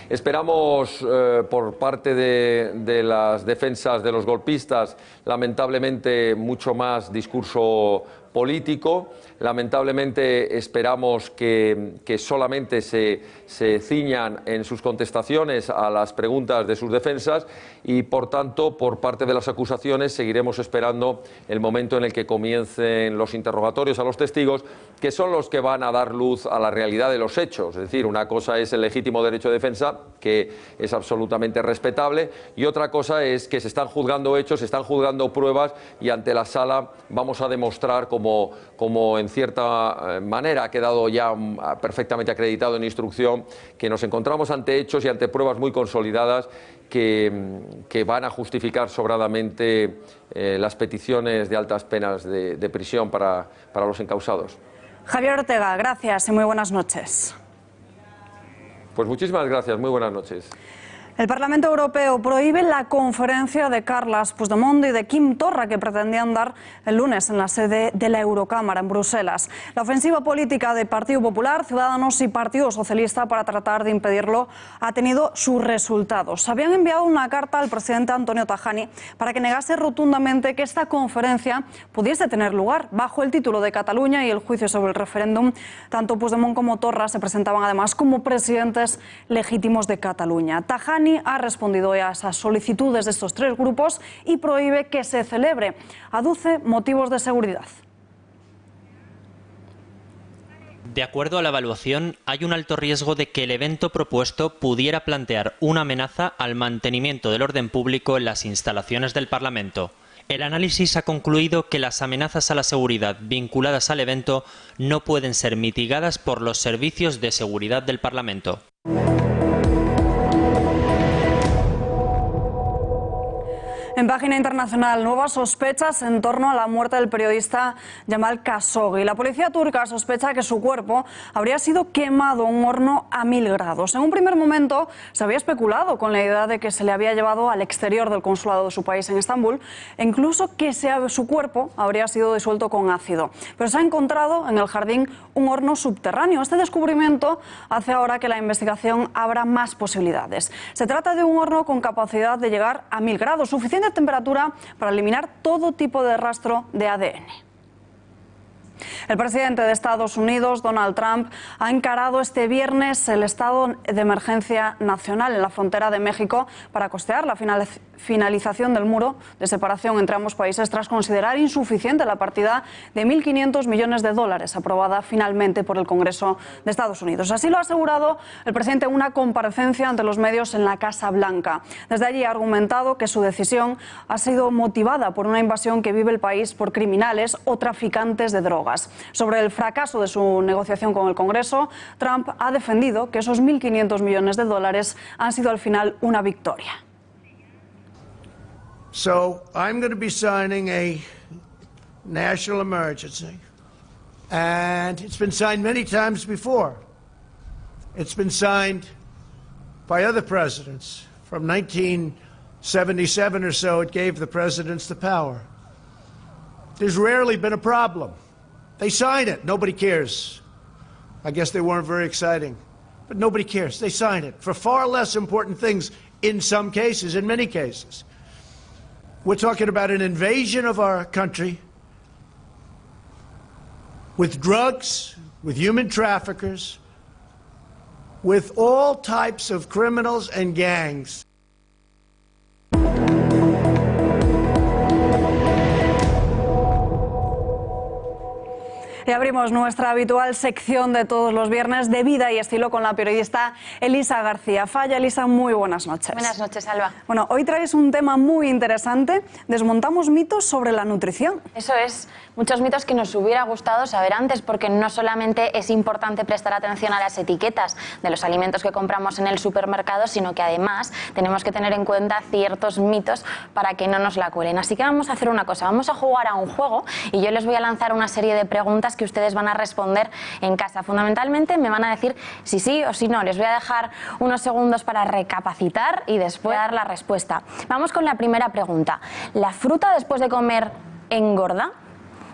Esperamos por parte de las defensas de los golpistas, lamentablemente, mucho más discurso político. Lamentablemente esperamos que solamente se ciñan en sus contestaciones a las preguntas de sus defensas y, por tanto, por parte de las acusaciones seguiremos esperando el momento en el que comiencen los interrogatorios a los testigos, que son los que van a dar luz a la realidad de los hechos. Es decir, una cosa es el legítimo derecho de defensa, que es absolutamente respetable, y otra cosa es que se están juzgando hechos, se están juzgando pruebas, y ante la Sala vamos a demostrar, como en cierta manera ha quedado ya perfectamente acreditado en instrucción, que nos encontramos ante hechos y ante pruebas muy consolidadas que van a justificar sobradamente las peticiones de altas penas de prisión para los encausados. Javier Ortega, gracias y muy buenas noches. Pues muchísimas gracias, muy buenas noches. El Parlamento Europeo prohíbe la conferencia de Carles Puigdemont y de Quim Torra que pretendían dar el lunes en la sede de la Eurocámara en Bruselas. La ofensiva política de Partido Popular, Ciudadanos y Partido Socialista para tratar de impedirlo ha tenido sus resultados. Habían enviado una carta al presidente Antonio Tajani para que negase rotundamente que esta conferencia pudiese tener lugar. Bajo el título de Cataluña y el juicio sobre el referéndum, tanto Puigdemont como Torra se presentaban además como presidentes legítimos de Cataluña. Tajani ha respondido a esas solicitudes de estos tres grupos y prohíbe que se celebre. Aduce motivos de seguridad. De acuerdo a la evaluación, hay un alto riesgo de que el evento propuesto pudiera plantear una amenaza al mantenimiento del orden público en las instalaciones del Parlamento. El análisis ha concluido que las amenazas a la seguridad vinculadas al evento no pueden ser mitigadas por los servicios de seguridad del Parlamento. En página internacional, nuevas sospechas en torno a la muerte del periodista Jamal Khashoggi. La policía turca sospecha que su cuerpo habría sido quemado en un horno a 1000 grados. En un primer momento se había especulado con la idea de que se le había llevado al exterior del consulado de su país en Estambul e incluso que su cuerpo habría sido disuelto con ácido. Pero se ha encontrado en el jardín un horno subterráneo. Este descubrimiento hace ahora que la investigación abra más posibilidades. Se trata de un horno con capacidad de llegar a 1000 grados, suficiente temperatura para eliminar todo tipo de rastro de ADN. El presidente de Estados Unidos, Donald Trump, ha encarado este viernes el estado de emergencia nacional en la frontera de México para costear la finalización del muro de separación entre ambos países tras considerar insuficiente la partida de 1.500 millones de dólares aprobada finalmente por el Congreso de Estados Unidos. Así lo ha asegurado el presidente en una comparecencia ante los medios en la Casa Blanca. Desde allí ha argumentado que su decisión ha sido motivada por una invasión que vive el país por criminales o traficantes de drogas. Sobre el fracaso de su negociación con el Congreso, Trump ha defendido que esos 1.500 millones de dólares han sido al final una victoria. So I'm going to be signing a national emergency, and it's been signed many times before. It's been signed by other presidents. From 1977 or so, it gave the presidents the power. There's rarely been a problem. They sign it. Nobody cares. I guess they weren't very exciting. But nobody cares. They sign it for far less important things in some cases, in many cases. We're talking about an invasion of our country with drugs, with human traffickers, with all types of criminals and gangs. Y abrimos nuestra habitual sección de todos los viernes de vida y estilo con la periodista Elisa García Falla. Elisa, muy buenas noches. Buenas noches, Alba. Bueno, hoy traes un tema muy interesante. Desmontamos mitos sobre la nutrición. Eso es, muchos mitos que nos hubiera gustado saber antes, porque no solamente es importante prestar atención a las etiquetas de los alimentos que compramos en el supermercado, sino que además tenemos que tener en cuenta ciertos mitos para que no nos la cuelen. Así que vamos a hacer una cosa, vamos a jugar a un juego y yo les voy a lanzar una serie de preguntas que ustedes van a responder en casa. Fundamentalmente me van a decir si sí o si no. Les voy a dejar unos segundos para recapacitar y después dar la respuesta. Vamos con la primera pregunta. ¿La fruta después de comer engorda?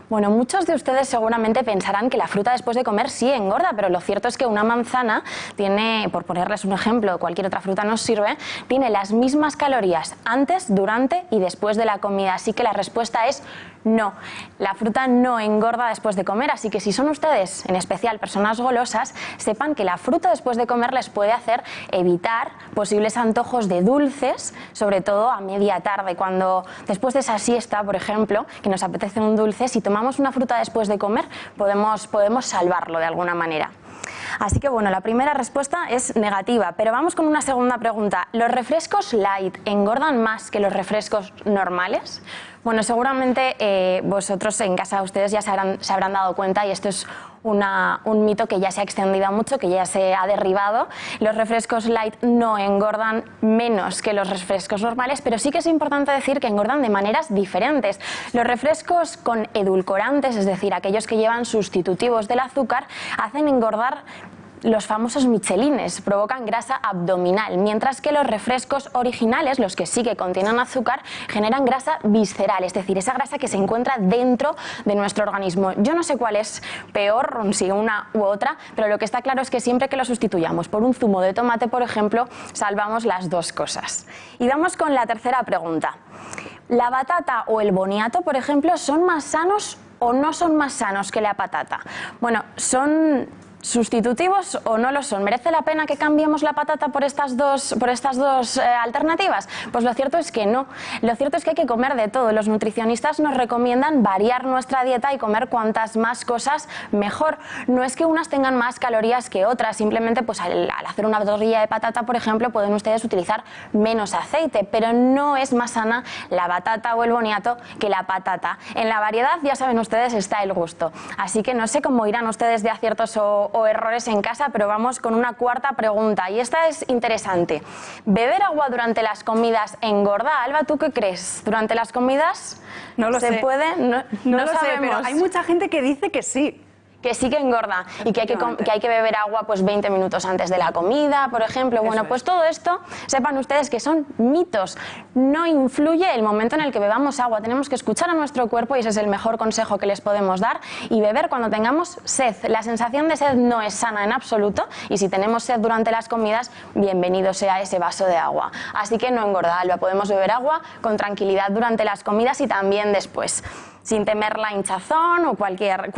Bueno, muchos de ustedes seguramente pensarán que la fruta después de comer sí engorda, pero lo cierto es que una manzana tiene, por ponerles un ejemplo, cualquier otra fruta nos sirve, tiene las mismas calorías antes, durante y después de la comida. Así que la respuesta es no. La fruta no engorda después de comer, así que si son ustedes, en especial personas golosas, sepan que la fruta después de comer les puede hacer evitar posibles antojos de dulces, sobre todo a media tarde, cuando después de esa siesta, por ejemplo, que nos apetece un dulce, si tomamos una fruta después de comer, podemos salvarlo de alguna manera. Así que bueno, la primera respuesta es negativa, pero vamos con una segunda pregunta. ¿Los refrescos light engordan más que los refrescos normales? Bueno, seguramente vosotros en casa, ustedes ya se habrán dado cuenta, y esto es un mito que ya se ha extendido mucho, que ya se ha derribado. Los refrescos light no engordan menos que los refrescos normales, pero sí que es importante decir que engordan de maneras diferentes. Los refrescos con edulcorantes, es decir, aquellos que llevan sustitutivos del azúcar, hacen engordar los famosos michelines, provocan grasa abdominal, mientras que los refrescos originales, los que sí que contienen azúcar, generan grasa visceral, es decir, esa grasa que se encuentra dentro de nuestro organismo. Yo no sé cuál es peor, si una u otra, pero lo que está claro es que siempre que lo sustituyamos por un zumo de tomate, por ejemplo, salvamos las dos cosas. Y vamos con la tercera pregunta. ¿La batata o el boniato, por ejemplo, son más sanos o no son más sanos que la patata? Bueno, son ¿sustitutivos o no lo son? ¿Merece la pena que cambiemos la patata por estas dos alternativas? Pues lo cierto es que no. Lo cierto es que hay que comer de todo. Los nutricionistas nos recomiendan variar nuestra dieta y comer cuantas más cosas mejor. No es que unas tengan más calorías que otras, simplemente pues al hacer una tortilla de patata, por ejemplo, pueden ustedes utilizar menos aceite, pero no es más sana la batata o el boniato que la patata. En la variedad, ya saben ustedes, está el gusto. Así que no sé cómo irán ustedes de aciertos o o errores en casa, pero vamos con una cuarta pregunta. Y esta es interesante. ¿Beber agua durante las comidas engorda? Alba, ¿tú qué crees? ¿Durante las comidas no lo se sé. puede? No lo sé, sabemos. pero hay mucha gente que dice que sí. Que sí que engorda y que hay que beber agua pues 20 minutos antes de la comida, por ejemplo. Bueno, pues todo esto, sepan ustedes que son mitos. No influye el momento en el que bebamos agua. Tenemos que escuchar a nuestro cuerpo y ese es el mejor consejo que les podemos dar, y beber cuando tengamos sed. La sensación de sed no es sana en absoluto y si tenemos sed durante las comidas, bienvenido sea ese vaso de agua. Así que no engorda, Alba. Podemos beber agua con tranquilidad durante las comidas y también después, sin temer la hinchazón o cualquier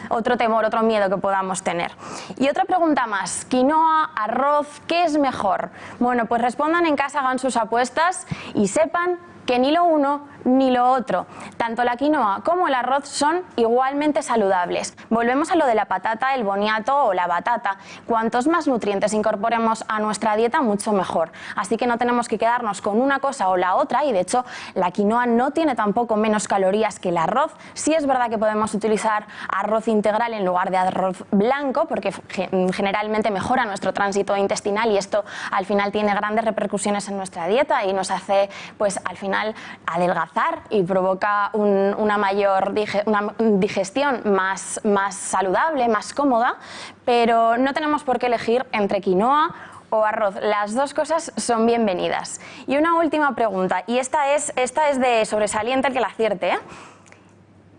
otro temor, otro miedo que podamos tener. Y otra pregunta más, quinoa, arroz, ¿qué es mejor? Bueno, pues respondan en casa, hagan sus apuestas y sepan que ni lo uno ni lo otro. Tanto la quinoa como el arroz son igualmente saludables. Volvemos a lo de la patata, el boniato o la batata. Cuantos más nutrientes incorporemos a nuestra dieta, mucho mejor. Así que no tenemos que quedarnos con una cosa o la otra, y de hecho la quinoa no tiene tampoco menos calorías que el arroz. Sí es verdad que podemos utilizar arroz integral en lugar de arroz blanco, porque generalmente mejora nuestro tránsito intestinal y esto al final tiene grandes repercusiones en nuestra dieta y nos hace pues al final adelgazar y provoca una mayor digestión más saludable, más cómoda, pero no tenemos por qué elegir entre quinoa o arroz. Las dos cosas son bienvenidas. Y una última pregunta, y esta es de sobresaliente, el que la acierte, ¿eh?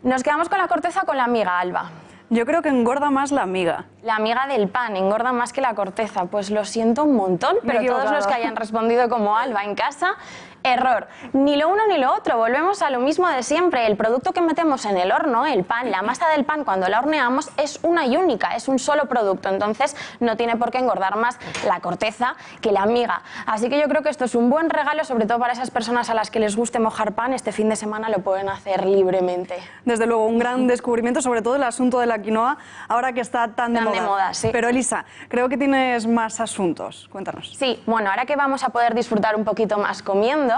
¿Nos quedamos con la corteza o con la miga, Alba? Yo creo que engorda más la miga. La miga del pan engorda más que la corteza. Pues lo siento un montón, pero todos los que hayan respondido como Alba en casa, error. Ni lo uno ni lo otro. Volvemos a lo mismo de siempre. El producto que metemos en el horno, el pan, la masa del pan, cuando la horneamos, es una y única, es un solo producto. Entonces no tiene por qué engordar más la corteza que la miga. Así que yo creo que esto es un buen regalo, sobre todo para esas personas a las que les guste mojar pan. Este fin de semana lo pueden hacer libremente. Desde luego, un gran descubrimiento, sobre todo el asunto de la quinoa, ahora que está tan de moda. Sí. Pero Elisa, creo que tienes más asuntos. Cuéntanos. Sí, bueno, ahora que vamos a poder disfrutar un poquito más comiendo,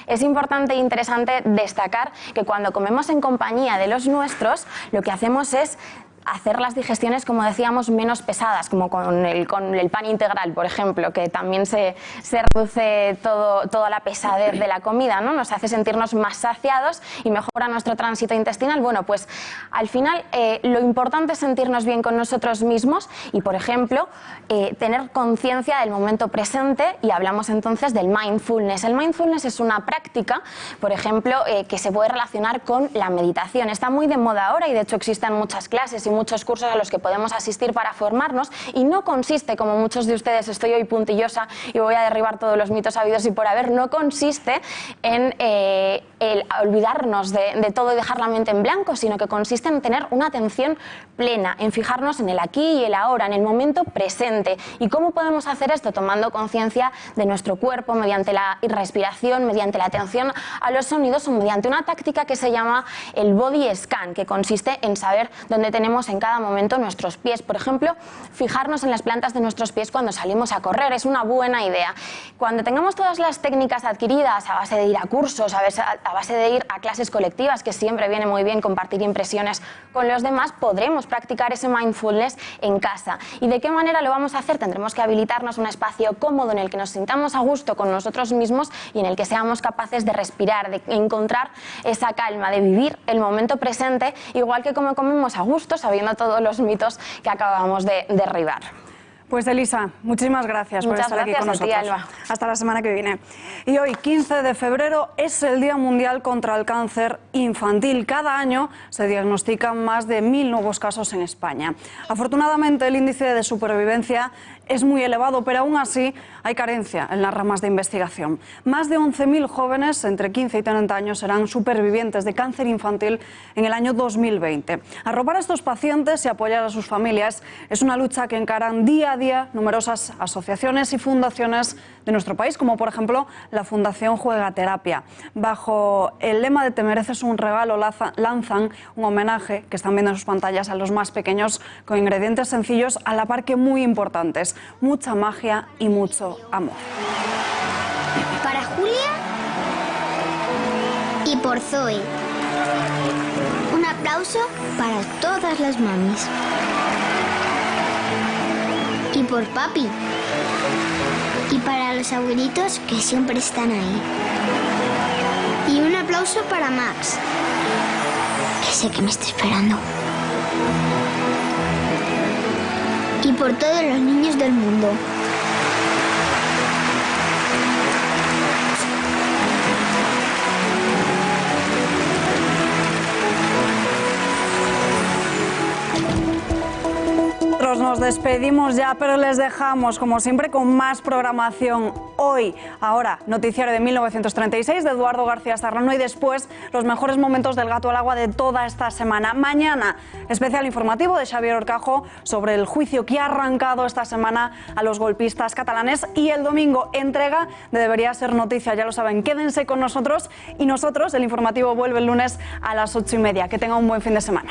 es importante e interesante destacar que cuando comemos en compañía de los nuestros, lo que hacemos es hacer las digestiones, como decíamos, menos pesadas, como con el pan integral, por ejemplo, que también se reduce toda la pesadez de la comida, ¿no? Nos hace sentirnos más saciados y mejora nuestro tránsito intestinal. Bueno, pues al final lo importante es sentirnos bien con nosotros mismos y, por ejemplo, tener conciencia del momento presente, y hablamos entonces del mindfulness. El mindfulness es una práctica, por ejemplo, que se puede relacionar con la meditación. Está muy de moda ahora y de hecho existen muchas clases y muchos cursos a los que podemos asistir para formarnos, y no consiste, como muchos de ustedes, estoy hoy puntillosa y voy a derribar todos los mitos habidos y por haber, no consiste en el olvidarnos de todo y dejar la mente en blanco, sino que consiste en tener una atención plena, en fijarnos en el aquí y el ahora, en el momento presente. ¿Y cómo podemos hacer esto? Tomando conciencia de nuestro cuerpo mediante la respiración, mediante la atención a los sonidos o mediante una táctica que se llama el body scan, que consiste en saber dónde tenemos en cada momento nuestros pies. Por ejemplo, fijarnos en las plantas de nuestros pies cuando salimos a correr es una buena idea. Cuando tengamos todas las técnicas adquiridas a base de ir a cursos, a base de ir a clases colectivas, que siempre viene muy bien compartir impresiones con los demás, podremos practicar ese mindfulness en casa. ¿Y de qué manera lo vamos a hacer? Tendremos que habilitarnos un espacio cómodo en el que nos sintamos a gusto con nosotros mismos y en el que seamos capaces de respirar, de encontrar esa calma, de vivir el momento presente, igual que como comemos a gusto, sabiendo todos los mitos que acabamos de derribar. Pues Elisa, muchísimas gracias por estar aquí con nosotros. Muchas gracias a ti, Alba. Hasta la semana que viene. Y hoy, 15 de febrero, es el Día Mundial contra el Cáncer Infantil. Cada año se diagnostican más de 1000 nuevos casos en España. Afortunadamente, el índice de supervivencia es muy elevado, pero aún así hay carencia en las ramas de investigación. Más de 11.000 jóvenes entre 15 y 30 años serán supervivientes de cáncer infantil en el año 2020. Arropar a estos pacientes y apoyar a sus familias es una lucha que encaran día a día numerosas asociaciones y fundaciones de nuestro país, como por ejemplo la Fundación Juegaterapia. Bajo el lema de "Te mereces un regalo", lanzan un homenaje, que están viendo en sus pantallas, a los más pequeños, con ingredientes sencillos a la par que muy importantes: mucha magia y mucho amor. Para Julia y por Zoe. Un aplauso para todas las mamis. Y por papi. Y para los abuelitos que siempre están ahí. Y un aplauso para Max, que sé que me está esperando. Y por todos los niños del mundo. Nos despedimos ya, pero les dejamos, como siempre, con más programación. Hoy, ahora, noticiario de 1936 de Eduardo García Serrano, y después los mejores momentos del Gato al Agua de toda esta semana. Mañana, especial informativo de Xavier Orcajo sobre el juicio que ha arrancado esta semana a los golpistas catalanes, y el domingo, entrega de Debería Ser Noticia. Ya lo saben, quédense con nosotros, y nosotros, el informativo vuelve el lunes a las 8:30. Que tengan un buen fin de semana.